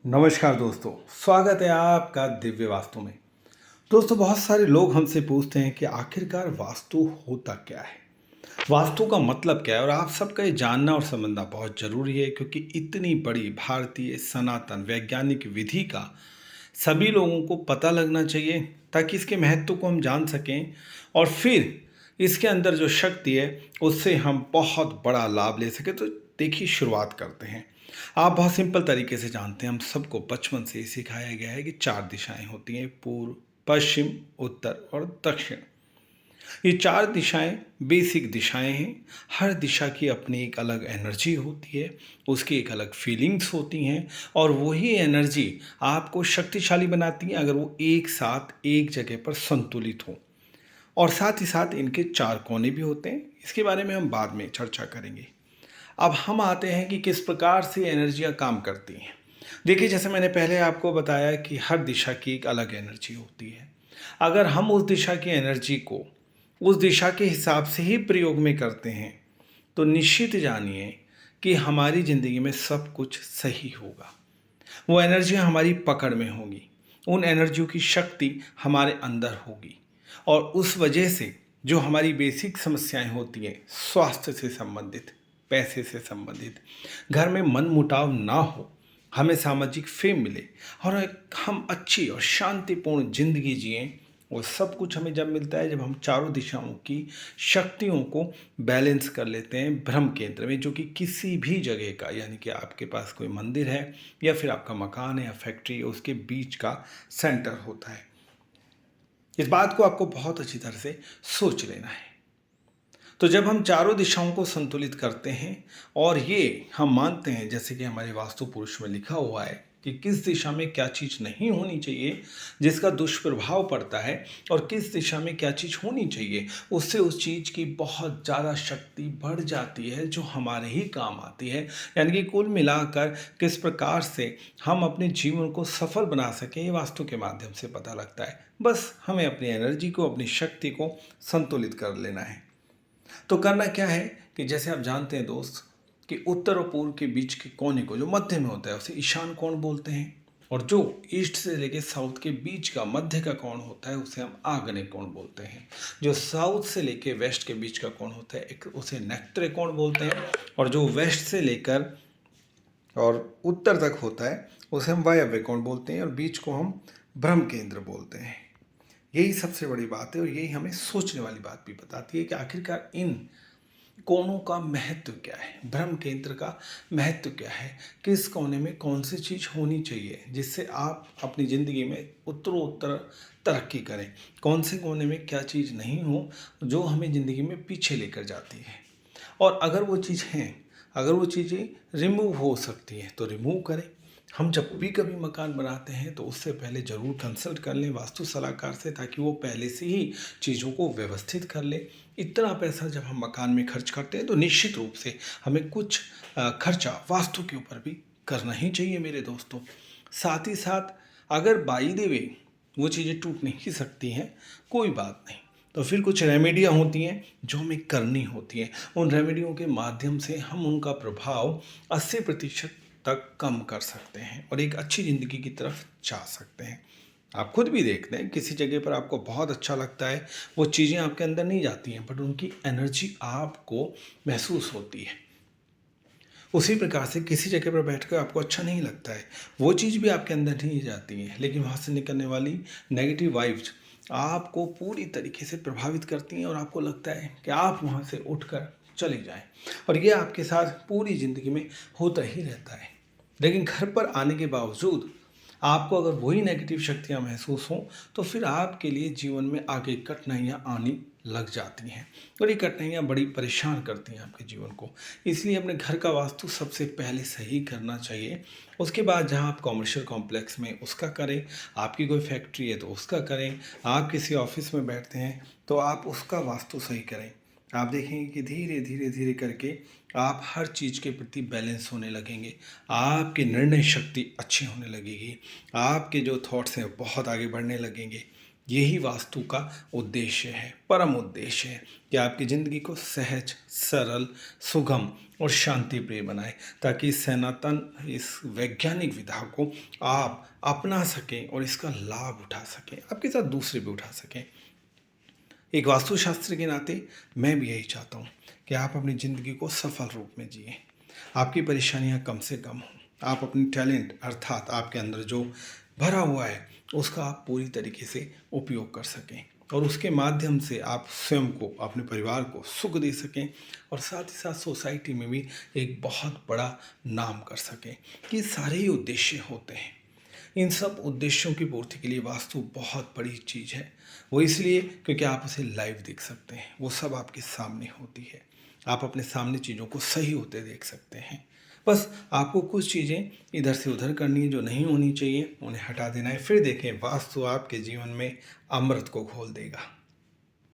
नमस्कार दोस्तों, स्वागत है आपका दिव्य वास्तु में। दोस्तों, बहुत सारे लोग हमसे पूछते हैं कि आखिरकार वास्तु होता क्या है, वास्तु का मतलब क्या है। और आप सबका ये जानना और समझना बहुत ज़रूरी है, क्योंकि इतनी बड़ी भारतीय सनातन वैज्ञानिक विधि का सभी लोगों को पता लगना चाहिए, ताकि इसके महत्व को हम जान सकें और फिर इसके अंदर जो शक्ति है उससे हम बहुत बड़ा लाभ ले सकें। तो देखिए, शुरुआत करते हैं। आप बहुत सिंपल तरीके से जानते हैं, हम सबको बचपन से ही सिखाया गया है कि चार दिशाएं होती हैं: पूर्व, पश्चिम, उत्तर और दक्षिण। ये चार दिशाएं बेसिक दिशाएं हैं। हर दिशा की अपनी एक अलग एनर्जी होती है, उसकी एक अलग फीलिंग्स होती हैं, और वही एनर्जी आपको शक्तिशाली बनाती है अगर वो एक साथ एक जगह पर संतुलित हो। और साथ ही साथ इनके चार कोने भी होते हैं, इसके बारे में हम बाद में चर्चा करेंगे। अब हम आते हैं कि किस प्रकार से एनर्जियाँ काम करती हैं। देखिए, जैसे मैंने पहले आपको बताया कि हर दिशा की एक अलग एनर्जी होती है। अगर हम उस दिशा की एनर्जी को उस दिशा के हिसाब से ही प्रयोग में करते हैं, तो निश्चित जानिए कि हमारी ज़िंदगी में सब कुछ सही होगा। वो एनर्जियाँ हमारी पकड़ में होंगी, उन एनर्जियों की शक्ति हमारे अंदर होगी, और उस वजह से जो हमारी बेसिक समस्याएं होती हैं, स्वास्थ्य से संबंधित, पैसे से संबंधित, घर में मन मुटाव ना हो, हमें सामाजिक फेम मिले, और हम अच्छी और शांतिपूर्ण जिंदगी जिएं, वो सब कुछ हमें जब मिलता है जब हम चारों दिशाओं की शक्तियों को बैलेंस कर लेते हैं ब्रह्म केंद्र में, जो कि किसी भी जगह का, यानी कि आपके पास कोई मंदिर है या फिर आपका मकान है या फैक्ट्री है, उसके बीच का सेंटर होता है। इस बात को आपको बहुत अच्छी तरह से सोच लेना है। तो जब हम चारों दिशाओं को संतुलित करते हैं, और ये हम मानते हैं, जैसे कि हमारे वास्तु पुरुष में लिखा हुआ है कि किस दिशा में क्या चीज़ नहीं होनी चाहिए जिसका दुष्प्रभाव पड़ता है, और किस दिशा में क्या चीज़ होनी चाहिए, उससे उस चीज़ की बहुत ज़्यादा शक्ति बढ़ जाती है जो हमारे ही काम आती है। यानी कि कुल मिलाकर किस प्रकार से हम अपने जीवन को सफल बना सकें, ये वास्तु के माध्यम से पता लगता है। बस हमें अपनी एनर्जी को, अपनी शक्ति को संतुलित कर लेना है। तो करना क्या है कि जैसे आप जानते हैं दोस्त, कि उत्तर और पूर्व के बीच के कोने को, जो मध्य में होता है, उसे ईशान कोण बोलते हैं। और जो ईस्ट से लेके साउथ के बीच का मध्य का कोण होता है, उसे हम आग्नेय कोण बोलते हैं। जो साउथ से लेके वेस्ट के बीच का कोण होता है, एक उसे नैऋत्य कोण बोलते हैं। और जो वेस्ट से लेकर और उत्तर तक होता है, उसे हम वायव्य कोण बोलते हैं, और बीच को हम ब्रह्म केंद्र बोलते हैं। यही सबसे बड़ी बात है, और यही हमें सोचने वाली बात भी बताती है कि आखिरकार इन कोणों का महत्व क्या है, ब्रह्म केंद्र का महत्व क्या है, किस कोने में कौन सी चीज़ होनी चाहिए जिससे आप अपनी ज़िंदगी में उत्तरोत्तर तरक्की करें, कौन से कोने में क्या चीज़ नहीं हो जो हमें ज़िंदगी में पीछे लेकर जाती है। और अगर वो चीज़ हैं, अगर वो चीज़ें रिमूव हो सकती हैं तो रिमूव करें। हम जब भी कभी मकान बनाते हैं तो उससे पहले ज़रूर कंसल्ट कर लें वास्तु सलाहकार से, ताकि वो पहले से ही चीज़ों को व्यवस्थित कर ले। इतना पैसा जब हम मकान में खर्च करते हैं तो निश्चित रूप से हमें कुछ खर्चा वास्तु के ऊपर भी करना ही चाहिए मेरे दोस्तों। साथ ही साथ अगर बाई द वे वो चीज़ें टूट नहीं सकती हैं, कोई बात नहीं, तो फिर कुछ रेमेडियाँ होती हैं जो हमें करनी होती हैं। उन रेमेडियों के माध्यम से हम उनका प्रभाव 80% तक कम कर सकते हैं और एक अच्छी ज़िंदगी की तरफ जा सकते हैं। आप खुद भी देखते हैं, किसी जगह पर आपको बहुत अच्छा लगता है, वो चीज़ें आपके अंदर नहीं जाती हैं, बट उनकी एनर्जी आपको महसूस होती है। उसी प्रकार से किसी जगह पर बैठकर आपको अच्छा नहीं लगता है, वो चीज़ भी आपके अंदर नहीं जाती है, लेकिन वहाँ से निकलने वाली नेगेटिव वाइब्स आपको पूरी तरीके से प्रभावित करती हैं, और आपको लगता है कि आप वहाँ से उठकर चले जाएं। और ये आपके साथ पूरी ज़िंदगी में होता ही रहता है। लेकिन घर पर आने के बावजूद आपको अगर वही नेगेटिव शक्तियाँ महसूस हों, तो फिर आपके लिए जीवन में आगे कठिनाइयाँ आनी लग जाती हैं, और ये कठिनाइयाँ बड़ी परेशान करती हैं आपके जीवन को। इसलिए अपने घर का वास्तु सबसे पहले सही करना चाहिए। उसके बाद जहाँ आप कॉमर्शियल कॉम्प्लेक्स में उसका करें, आपकी कोई फैक्ट्री है तो उसका करें, आप किसी ऑफिस में बैठते हैं तो आप उसका वास्तु सही करें। आप देखेंगे कि धीरे धीरे धीरे करके आप हर चीज़ के प्रति बैलेंस होने लगेंगे, आपकी निर्णय शक्ति अच्छी होने लगेगी, आपके जो थॉट्स हैं बहुत आगे बढ़ने लगेंगे। यही वास्तु का उद्देश्य है, परम उद्देश्य है कि आपकी ज़िंदगी को सहज, सरल, सुगम और शांति प्रिय बनाए, ताकि सनातन इस वैज्ञानिक विधा को आप अपना सकें और इसका लाभ उठा सकें, आपके साथ दूसरे भी उठा सकें। एक वास्तुशास्त्री के नाते मैं भी यही चाहता हूँ कि आप अपनी ज़िंदगी को सफल रूप में जिएं, आपकी परेशानियाँ कम से कम हों, आप अपनी टैलेंट अर्थात आपके अंदर जो भरा हुआ है उसका आप पूरी तरीके से उपयोग कर सकें और उसके माध्यम से आप स्वयं को, अपने परिवार को सुख दे सकें और साथ ही साथ सोसाइटी में भी एक बहुत बड़ा नाम कर सकें। कि सारे ही उद्देश्य होते हैं। इन सब उद्देश्यों की पूर्ति के लिए वास्तु बहुत बड़ी चीज़ है। वो इसलिए क्योंकि आप उसे लाइव देख सकते हैं, वो सब आपके सामने होती है, आप अपने सामने चीज़ों को सही होते देख सकते हैं। बस आपको कुछ चीज़ें इधर से उधर करनी है, जो नहीं होनी चाहिए उन्हें हटा देना है, फिर देखें वास्तु आपके जीवन में अमृत को घोल देगा।